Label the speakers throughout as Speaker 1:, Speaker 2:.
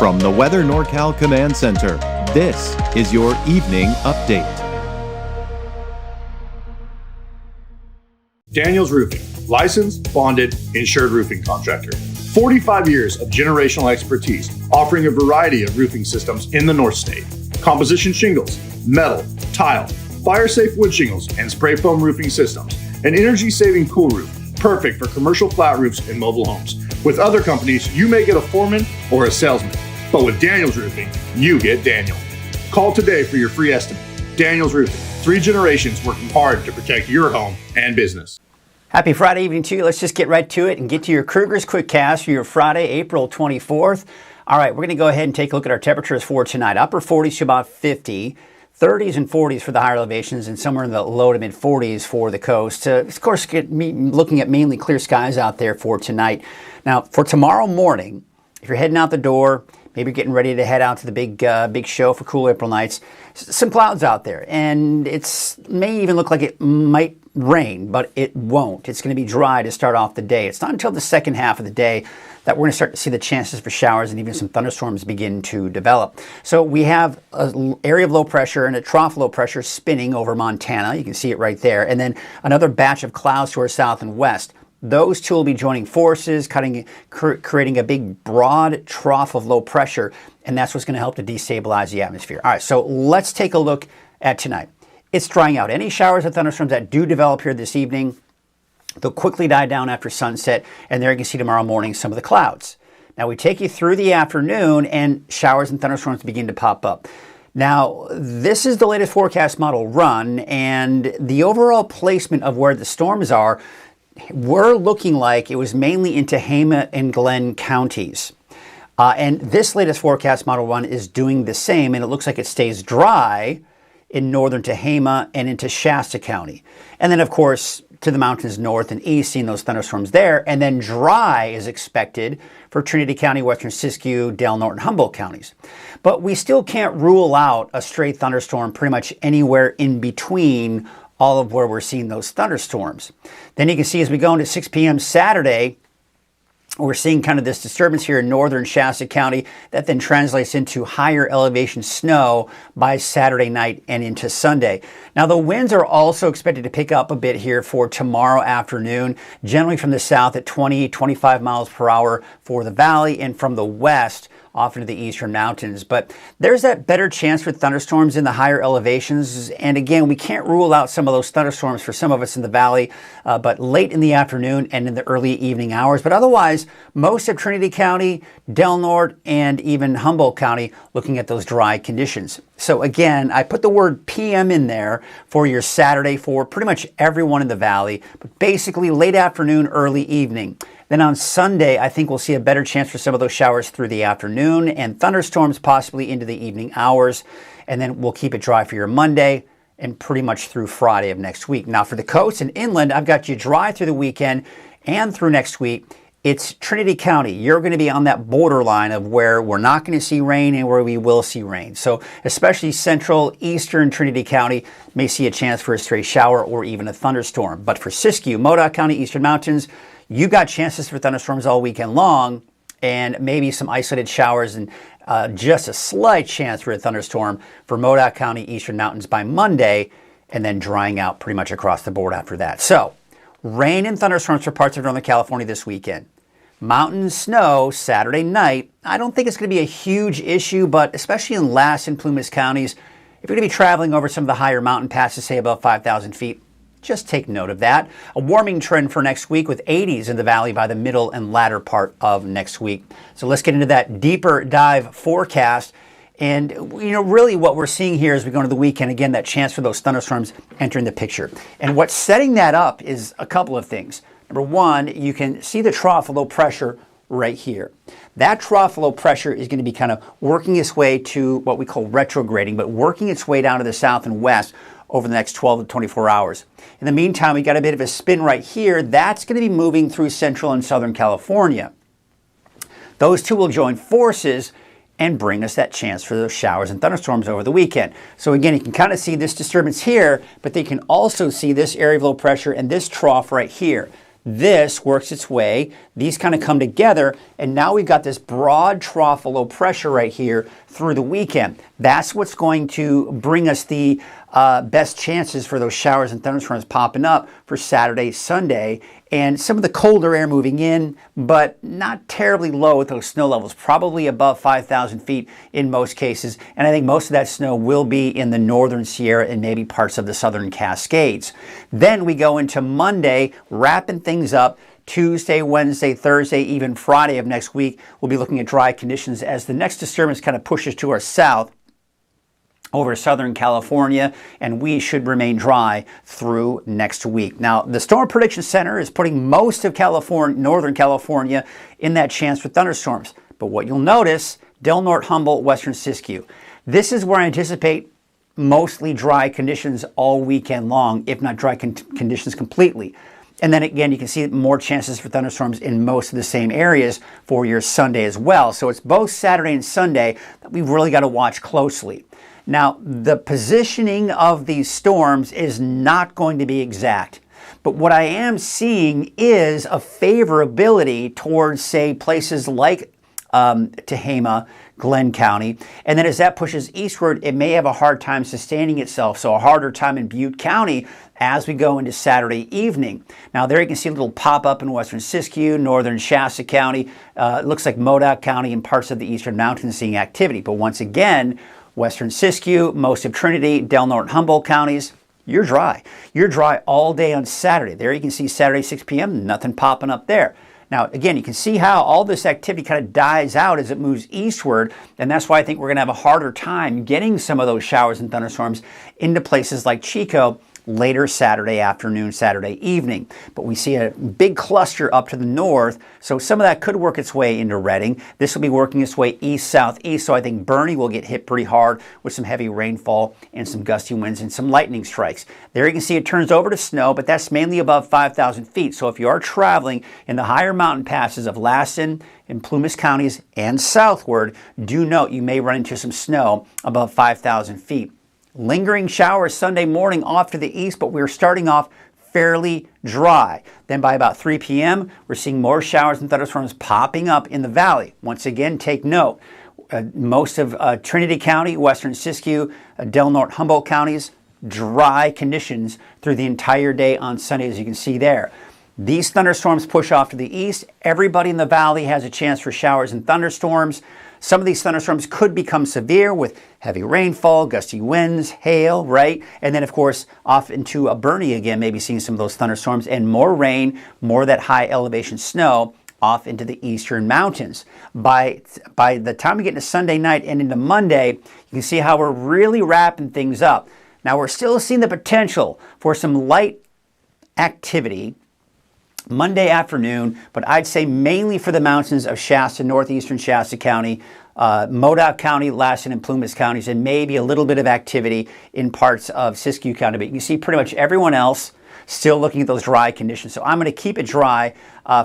Speaker 1: From the Weather NorCal Command Center, this is your Evening Update.
Speaker 2: Daniels Roofing, licensed, bonded, insured roofing contractor. 45 years of generational expertise, offering a variety of roofing systems in the North State. Composition shingles, metal, tile, fire-safe wood shingles, and spray foam roofing systems. An energy-saving cool roof, perfect for commercial flat roofs and mobile homes. With other companies, you may get a foreman or a salesman. But with Daniels Roofing, you get Daniel. Call today for your free estimate. Daniels Roofing, 3 generations working hard to protect your home and business.
Speaker 3: Happy Friday evening to you. Let's just get right to it and get to your Krueger's Quick Cast for your Friday, April 24th. All right, we're going to go ahead and take a look at our temperatures for tonight. Upper 40s to about 50. 30s and 40s for the higher elevations and somewhere in the low to mid 40s for the coast. Of course, looking at mainly clear skies out there for tonight. Now, for tomorrow morning, if you're heading out the door, maybe you're getting ready to head out to the big show for Cool April Nights, some clouds out there. And it may even look like it might rain, but it won't. It's going to be dry to start off the day. It's not until the second half of the day that we're going to start to see the chances for showers and even some thunderstorms begin to develop. So we have an area of low pressure and a trough low pressure spinning over Montana. You can see it right there. And then another batch of clouds to our south and west. Those two will be joining forces, creating a big broad trough of low pressure, and that's what's going to help to destabilize the atmosphere. All right, so let's take a look at tonight. It's drying out. Any showers or thunderstorms that do develop here this evening, they'll quickly die down after sunset, and there you can see tomorrow morning some of the clouds. Now we take you through the afternoon, and showers and thunderstorms begin to pop up. Now, this is the latest forecast model run, and the overall placement of where the storms are, we're looking like it was mainly in Tehama and Glenn counties. And this latest forecast model run is doing the same, and it looks like it stays dry in northern Tehama and into Shasta County. And then, of course, to the mountains north and east, seeing those thunderstorms there. And then dry is expected for Trinity County, Western Siskiyou, Del Norte, and Humboldt counties. But we still can't rule out a straight thunderstorm pretty much anywhere in between all of where we're seeing those thunderstorms. Then you can see as we go into 6 p.m. Saturday, we're seeing kind of this disturbance here in northern Shasta County that then translates into higher elevation snow by Saturday night and into Sunday. Now the winds are also expected to pick up a bit here for tomorrow afternoon, generally from the south at 20-25 miles per hour for the valley and from the west off into the eastern mountains. But there's that better chance for thunderstorms in the higher elevations. And again, we can't rule out some of those thunderstorms for some of us in the valley, but late in the afternoon and in the early evening hours. But otherwise, most of Trinity County, Del Norte, and even Humboldt County looking at those dry conditions. So again, I put the word PM in there for your Saturday for pretty much everyone in the valley, but basically late afternoon, early evening. Then on Sunday, I think we'll see a better chance for some of those showers through the afternoon and thunderstorms possibly into the evening hours. And then we'll keep it dry for your Monday and pretty much through Friday of next week. Now for the coast and inland, I've got you dry through the weekend and through next week. It's Trinity County. You're going to be on that borderline of where we're not going to see rain and where we will see rain. So especially central, eastern Trinity County may see a chance for a stray shower or even a thunderstorm. But for Siskiyou, Modoc County, eastern mountains, you've got chances for thunderstorms all weekend long and maybe some isolated showers and just a slight chance for a thunderstorm for Modoc County, eastern mountains by Monday, and then drying out pretty much across the board after that. So rain and thunderstorms for parts of Northern California this weekend. Mountain snow Saturday night. I don't think it's going to be a huge issue, but especially in Lass and Plumas counties, if you're going to be traveling over some of the higher mountain passes, say above 5,000 feet, just take note of that. A warming trend for next week with 80s in the valley by the middle and latter part of next week. So let's get into that deeper dive forecast. And really what we're seeing here as we go into the weekend, again, that chance for those thunderstorms entering the picture. And what's setting that up is a couple of things. Number one, you can see the trough of low pressure right here. That trough low pressure is going to be kind of working its way to what we call retrograding, but working its way down to the south and west over the next 12 to 24 hours. In the meantime, we got a bit of a spin right here. That's going to be moving through central and southern California. Those two will join forces and bring us that chance for those showers and thunderstorms over the weekend. So again, you can kind of see this disturbance here, but they can also see this area of low pressure and this trough right here. This works its way. These kind of come together, and now we've got this broad trough of low pressure right here through the weekend. That's what's going to bring us the best chances for those showers and thunderstorms popping up for Saturday, Sunday, and some of the colder air moving in, but not terribly low with those snow levels, probably above 5,000 feet in most cases. And I think most of that snow will be in the northern Sierra and maybe parts of the southern Cascades. Then we go into Monday, wrapping things up. Tuesday, Wednesday, Thursday, even Friday of next week, we'll be looking at dry conditions as the next disturbance kind of pushes to our south over Southern California, and we should remain dry through next week. Now, the Storm Prediction Center is putting most of Northern California in that chance for thunderstorms. But what you'll notice, Del Norte, Humboldt, Western Siskiyou. This is where I anticipate mostly dry conditions all weekend long, if not dry conditions completely. And then again, you can see more chances for thunderstorms in most of the same areas for your Sunday as well. So it's both Saturday and Sunday that we've really got to watch closely. Now, the positioning of these storms is not going to be exact, but what I am seeing is a favorability towards, say, places like Tehama, Glenn County, and then as that pushes eastward, it may have a hard time sustaining itself, so a harder time in Butte County as we go into Saturday evening. Now there you can see a little pop-up in Western Siskiyou, northern Shasta County, it looks like Modoc County and parts of the eastern mountains seeing activity, but once again, Western Siskiyou, most of Trinity, Del Norte, Humboldt counties, you're dry. You're dry all day on Saturday. There you can see Saturday 6 p.m., nothing popping up there. Now, again, you can see how all this activity kind of dies out as it moves eastward, and that's why I think we're going to have a harder time getting some of those showers and thunderstorms into places like Chico later Saturday afternoon, Saturday evening. But we see a big cluster up to the north, so some of that could work its way into Redding. This will be working its way east-southeast, so I think Bernie will get hit pretty hard with some heavy rainfall and some gusty winds and some lightning strikes. There you can see it turns over to snow, but that's mainly above 5,000 feet. So if you are traveling in the higher mountain passes of Lassen and Plumas counties and southward, do note you may run into some snow above 5,000 feet. Lingering showers Sunday morning off to the east, but we're starting off fairly dry. Then by about 3 p.m., we're seeing more showers and thunderstorms popping up in the valley. Once again, take note, most of Trinity County, Western Siskiyou, Del Norte, Humboldt counties, dry conditions through the entire day on Sunday, as you can see there. These thunderstorms push off to the east. Everybody in the valley has a chance for showers and thunderstorms. Some of these thunderstorms could become severe with heavy rainfall, gusty winds, hail, right? And then, of course, off into Bernie again, maybe seeing some of those thunderstorms and more rain, more of that high elevation snow off into the eastern mountains. By the time we get into Sunday night and into Monday, you can see how we're really wrapping things up. Now, we're still seeing the potential for some light activity Monday afternoon, but I'd say mainly for the mountains of Shasta, northeastern Shasta County, Modoc County, Lassen, and Plumas counties, and maybe a little bit of activity in parts of Siskiyou County. But you can see pretty much everyone else still looking at those dry conditions. So I'm going to keep it dry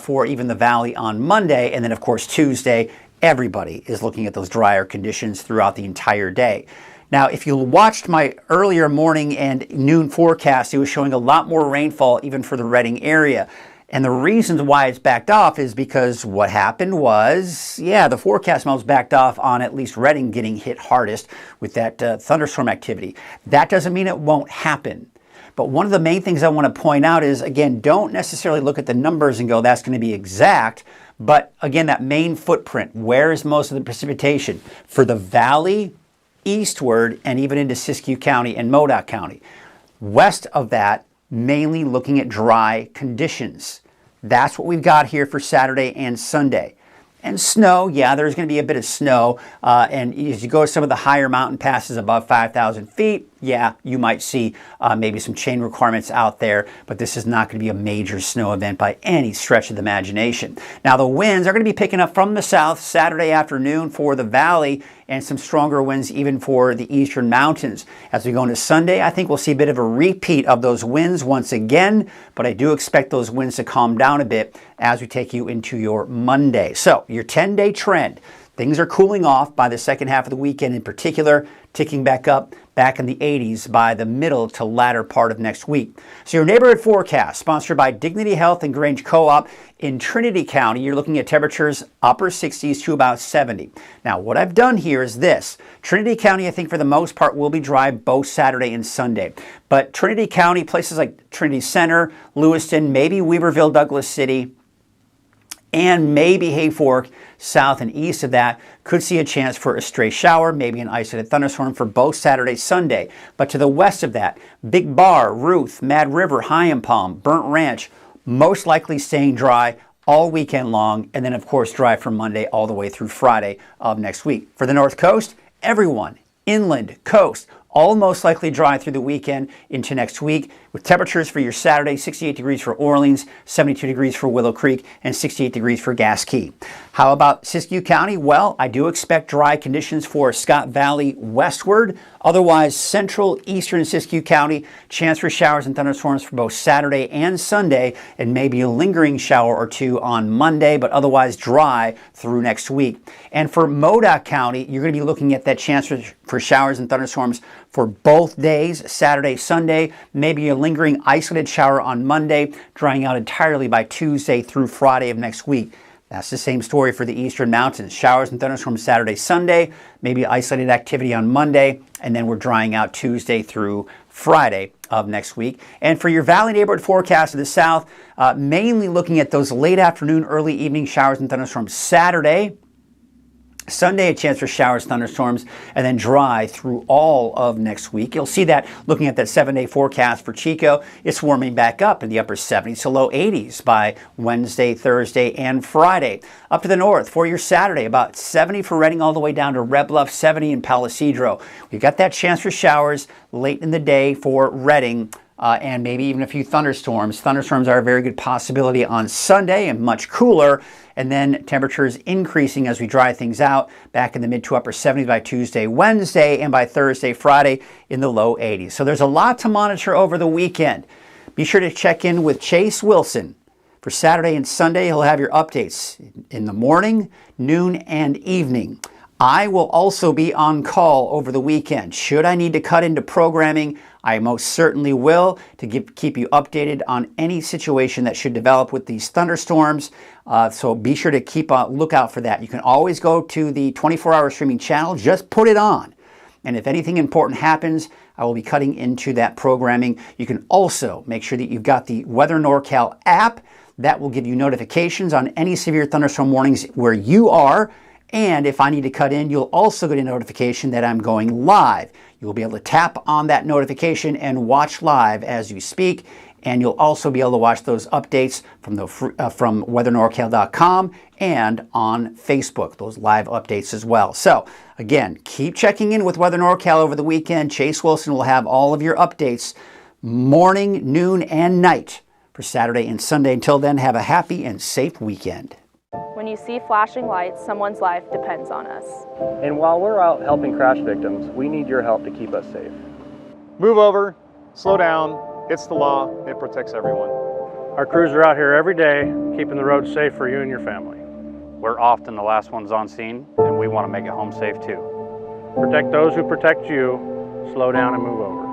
Speaker 3: for even the valley on Monday, and then of course Tuesday, everybody is looking at those drier conditions throughout the entire day. Now, if you watched my earlier morning and noon forecast, it was showing a lot more rainfall even for the Redding area. And the reasons why it's backed off is because what happened was, the forecast models backed off on at least Redding getting hit hardest with that thunderstorm activity. That doesn't mean it won't happen. But one of the main things I want to point out is, again, don't necessarily look at the numbers and go, that's going to be exact. But again, that main footprint, where is most of the precipitation? For the valley, eastward, and even into Siskiyou County and Modoc County. West of that, mainly looking at dry conditions. That's what we've got here for Saturday and Sunday. And snow, there's going to be a bit of snow. And as you go to some of the higher mountain passes above 5,000 feet, you might see maybe some chain requirements out there, but this is not going to be a major snow event by any stretch of the imagination. Now, the winds are going to be picking up from the south Saturday afternoon for the valley, and some stronger winds even for the eastern mountains. As we go into Sunday, I think we'll see a bit of a repeat of those winds once again, but I do expect those winds to calm down a bit as we take you into your Monday. So your 10-day trend, Things are cooling off by the second half of the weekend in particular, ticking back up back in the 80s by the middle to latter part of next week. So your neighborhood forecast, sponsored by Dignity Health and Grange Co-op in Trinity County, you're looking at temperatures upper 60s to about 70. Now, what I've done here is this. Trinity County, I think for the most part, will be dry both Saturday and Sunday. But Trinity County, places like Trinity Center, Lewiston, maybe Weaverville, Douglas City, and maybe Hayfork, south and east of that, could see a chance for a stray shower, maybe an isolated thunderstorm for both Saturday, Sunday. But to the west of that, Big Bar, Ruth, Mad River, High and Palm, Burnt Ranch, most likely staying dry all weekend long, and then of course dry from Monday all the way through Friday of next week. For the North Coast, everyone, inland, coast, all most likely dry through the weekend into next week, with temperatures for your Saturday, 68 degrees for Orleans, 72 degrees for Willow Creek, and 68 degrees for Gas Key. How about Siskiyou County? Well, I do expect dry conditions for Scott Valley westward. Otherwise, central, eastern Siskiyou County, chance for showers and thunderstorms for both Saturday and Sunday, and maybe a lingering shower or two on Monday, but otherwise dry through next week. And for Modoc County, you're going to be looking at that chance for showers and thunderstorms for both days, Saturday, Sunday, maybe a lingering isolated shower on Monday, drying out entirely by Tuesday through Friday of next week. That's the same story for the Eastern Mountains. Showers and thunderstorms Saturday, Sunday, maybe isolated activity on Monday, and then we're drying out Tuesday through Friday of next week. And for your Valley neighborhood forecast to the south, mainly looking at those late afternoon, early evening showers and thunderstorms Saturday. Sunday, a chance for showers, thunderstorms, and then dry through all of next week. You'll see that looking at that 7-day forecast for Chico. It's warming back up in the upper 70s to low 80s by Wednesday, Thursday, and Friday. Up to the north for your Saturday, about 70 for Redding all the way down to Red Bluff, 70 in Palisadro. We've got that chance for showers late in the day for Redding. And maybe even a few thunderstorms. Thunderstorms are a very good possibility on Sunday and much cooler. And then temperatures increasing as we dry things out back in the mid to upper 70s by Tuesday, Wednesday, and by Thursday, Friday in the low 80s. So there's a lot to monitor over the weekend. Be sure to check in with Chase Wilson. For Saturday and Sunday, he'll have your updates in the morning, noon, and evening. I will also be on call over the weekend. Should I need to cut into programming, I most certainly will, to keep you updated on any situation that should develop with these thunderstorms. So be sure to keep a lookout for that. You can always go to the 24-hour streaming channel. Just put it on. And if anything important happens, I will be cutting into that programming. You can also make sure that you've got the Weather NorCal app. That will give you notifications on any severe thunderstorm warnings where you are. And if I need to cut in, you'll also get a notification that I'm going live. You'll be able to tap on that notification and watch live as you speak. And you'll also be able to watch those updates from weathernorcal.com and on Facebook, those live updates as well. So again, keep checking in with Weather NorCal over the weekend. Chase Wilson will have all of your updates morning, noon, and night for Saturday and Sunday. Until then, have a happy and safe weekend.
Speaker 4: When you see flashing lights, someone's life depends on us.
Speaker 5: And while we're out helping crash victims, we need your help to keep us safe.
Speaker 6: Move over, slow down, it's the law, it protects everyone.
Speaker 7: Our crews are out here every day, keeping the roads safe for you and your family.
Speaker 8: We're often the last ones on scene, and we want to make it home safe too.
Speaker 7: Protect those who protect you, slow down and move over.